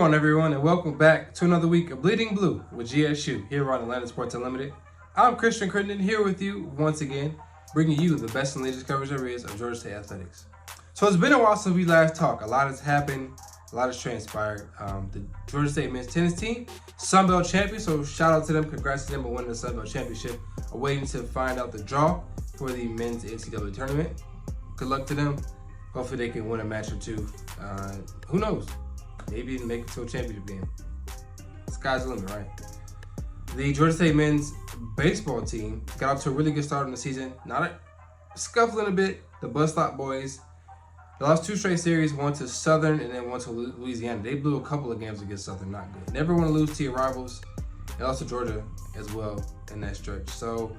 on, everyone, and welcome back to another week of Bleeding Blue with GSU here on Atlanta Sports Unlimited. I'm Christian Crittenden here with you once again, bringing you the best and latest coverage there is of Georgia State athletics. So it's been a while since we last talked. A lot has happened, a lot has transpired. The Georgia State men's tennis team, Sun Belt champions, so shout out to them. Congrats to them on winning the Sun Belt championship. Waiting to find out the draw for the men's NCAA tournament. Good luck to them. Hopefully they can win a match or two. Who knows? Maybe even make it to a championship game. Sky's the limit, right? The Georgia State men's baseball team got off to a really good start in the season. Scuffling a bit. The Bus Stop boys. They lost 2 straight series, one to Southern and then one to Louisiana. They blew a couple of games against Southern, not good. Never want to lose to your rivals. They lost to Georgia as well in that stretch. So,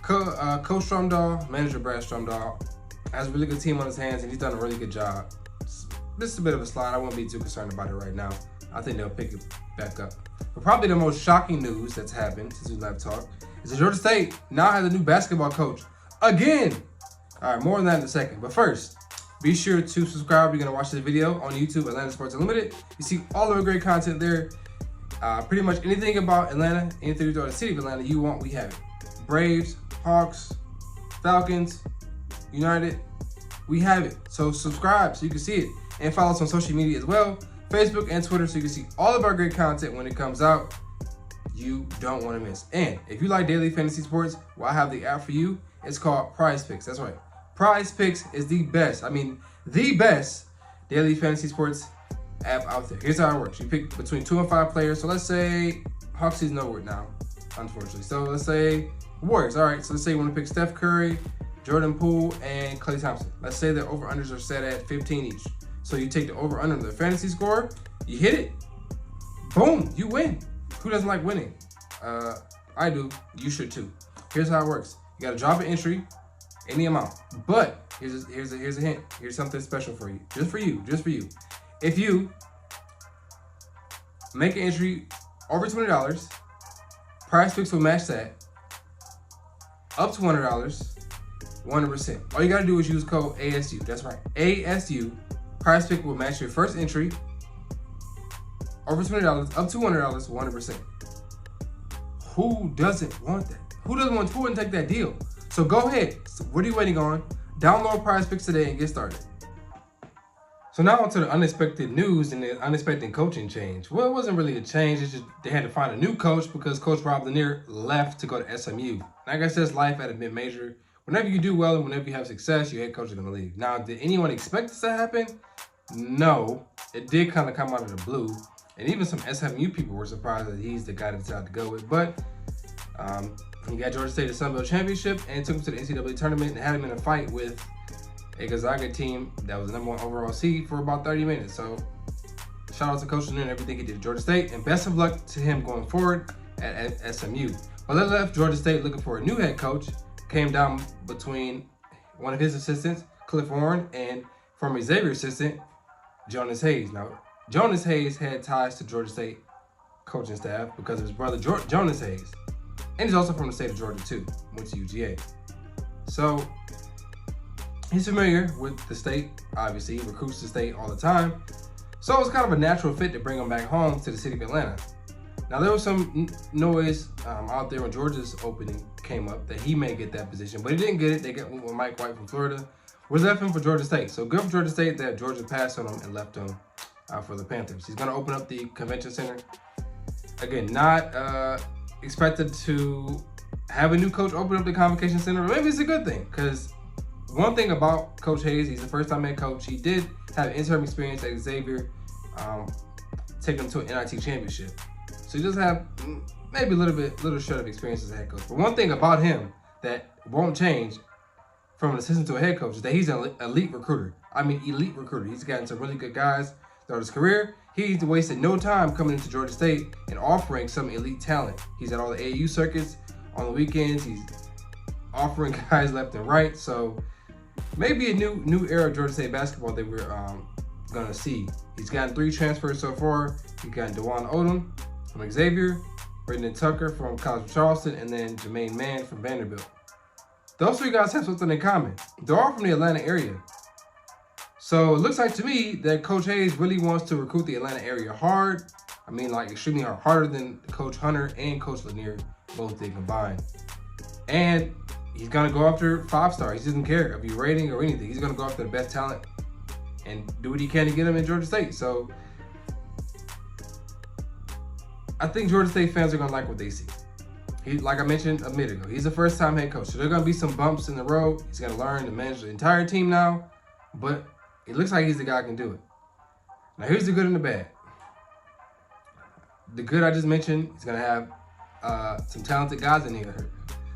Coach Strumdahl, manager Brad Strumdahl, has a really good team on his hands, and he's done a really good job. This is a bit of a slide. I won't be too concerned about it right now. I think they'll pick it back up. But probably the most shocking news that's happened since we last talked is that Georgia State now has a new basketball coach again. All right, more on that in a second. But first, be sure to subscribe. You're going to watch this video on YouTube, Atlanta Sports Unlimited. You see all of the great content there. Pretty much anything about Atlanta, anything about the city of Atlanta you want, we have it. Braves, Hawks, Falcons, United, we have it. So subscribe so you can see it. And follow us on social media as well, Facebook and Twitter, so you can see all of our great content when it comes out. You don't want to miss. And if you like daily fantasy sports, well, I have the app for you. It's called Prize Picks. That's right. Prize Picks is the best daily fantasy sports app out there. Here's how it works. You pick between 2 and 5 players. So let's say Hawks season over now, unfortunately. So let's say Warriors. All right. So let's say you want to pick Steph Curry, Jordan Poole, and Klay Thompson. Let's say their over-unders are set at 15 each. So you take the over-under of their fantasy score, you hit it, boom, you win. Who doesn't like winning? I do. You should too. Here's how it works. You got to drop an entry, any amount. But here's a hint. Here's something special for you. Just for you. If you make an entry over $20, Prize Picks will match that. Up to $100, 100%. All you got to do is use code ASU. That's right. ASU. Prize Pick will match your first entry over $20, up to $100, 100%. Who doesn't want that? Who wouldn't take that deal? So go ahead. So what are you waiting on? Download Prize Picks today and get started. So now on to the unexpected news and the unexpected coaching change. Well, it wasn't really a change. It's just they had to find a new coach because Coach Rob Lanier left to go to SMU. And I guess that's life at a mid-major. Whenever you do well and whenever you have success, your head coach is going to leave. Now, did anyone expect this to happen? No. It did kind of come out of the blue. And even some SMU people were surprised that he's the guy that decided to go with. But he got Georgia State the Sun Belt championship and took him to the NCAA tournament and had him in a fight with a Gonzaga team that was the #1 overall seed for about 30 minutes. So shout out to Coach Lanier and everything he did at Georgia State. And best of luck to him going forward at SMU. But they left Georgia State looking for a new head coach. Came down between one of his assistants, Cliff Warren, and former Xavier assistant, Jonas Hayes. Now, Jonas Hayes had ties to Georgia State coaching staff because of his brother, Jonas Hayes. And he's also from the state of Georgia, too. Went to UGA. So, he's familiar with the state, obviously. He recruits the state all the time. So, it was kind of a natural fit to bring him back home to the city of Atlanta. Now, there was some noise out there when Georgia's opening came up that he may get that position, but he didn't get it. They got with Mike White from Florida. Was left him for Georgia State. So good for Georgia State that Georgia passed on him and left him for the Panthers. He's going to open up the convention center. Again, not expected to have a new coach open up the convocation center, but maybe it's a good thing because one thing about Coach Hayes, he's the first-time head coach. He did have interim experience at Xavier, taking him to an NIT championship. So he does have maybe a little short of experience as a head coach. But one thing about him that won't change from an assistant to a head coach is that he's an elite recruiter. I mean, elite recruiter. He's gotten some really good guys throughout his career. He's wasted no time coming into Georgia State and offering some elite talent. He's at all the AAU circuits on the weekends. He's offering guys left and right. So maybe a new era of Georgia State basketball that we're gonna see. He's gotten 3 transfers so far. He's got DeJuan Odom from Xavier, Brendan Tucker from College of Charleston, and then Jermaine Mann from Vanderbilt. Those 3 guys have something in common. They're all from the Atlanta area. So it looks like to me that Coach Hayes really wants to recruit the Atlanta area hard. I mean, like extremely hard, harder than Coach Hunter and Coach Lanier both did combined. And he's gonna go after 5-star. He doesn't care if you're rating or anything. He's gonna go after the best talent and do what he can to get him in Georgia State. So I think Georgia State fans are gonna like what they see. Like I mentioned a minute ago, he's a first-time head coach. So there are gonna be some bumps in the road. He's gonna learn to manage the entire team now, but it looks like he's the guy who can do it. Now here's the good and the bad. The good I just mentioned, he's gonna have some talented guys in here.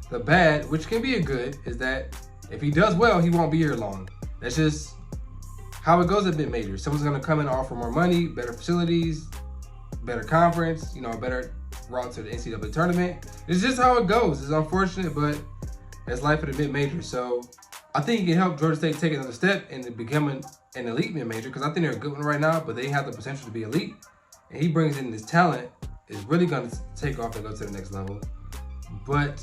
The bad, which can be a good, is that if he does well, he won't be here long. That's just how it goes at mid-major. Someone's gonna come in and offer more money, better facilities, better conference, a better route to the NCAA tournament. It's just how it goes. It's unfortunate, but it's life of the mid-major. So I think he can help Georgia State take another step into becoming an elite mid-major, because I think they're a good one right now, but they have the potential to be elite. And he brings in this talent, is really going to take off and go to the next level. But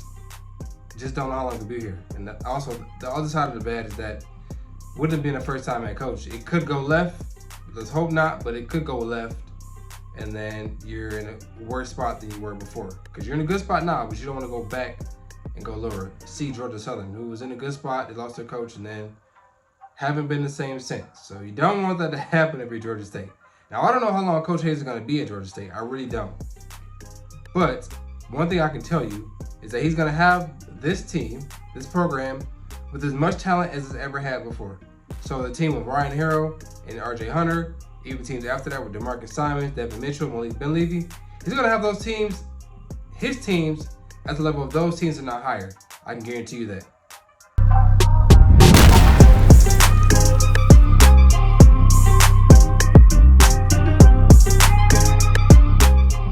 just don't know how long to be here. And also, the other side of the bad is that wouldn't have been a first-time head coach. It could go left. Let's hope not, but it could go left. And then you're in a worse spot than you were before. Because you're in a good spot now, but you don't want to go back and go lower. See Georgia Southern, who was in a good spot, they lost their coach, and then haven't been the same since. So you don't want that to happen if you're Georgia State. Now, I don't know how long Coach Hayes is going to be at Georgia State. I really don't. But one thing I can tell you is that he's going to have this team, this program, with as much talent as it's ever had before. So the team with Ryan Harrow and R.J. Hunter, even teams after that with DeMarcus Simons, Devin Mitchell, Malik Benlevy, he's going to have those teams, his teams, at the level of those teams and not higher. I can guarantee you that.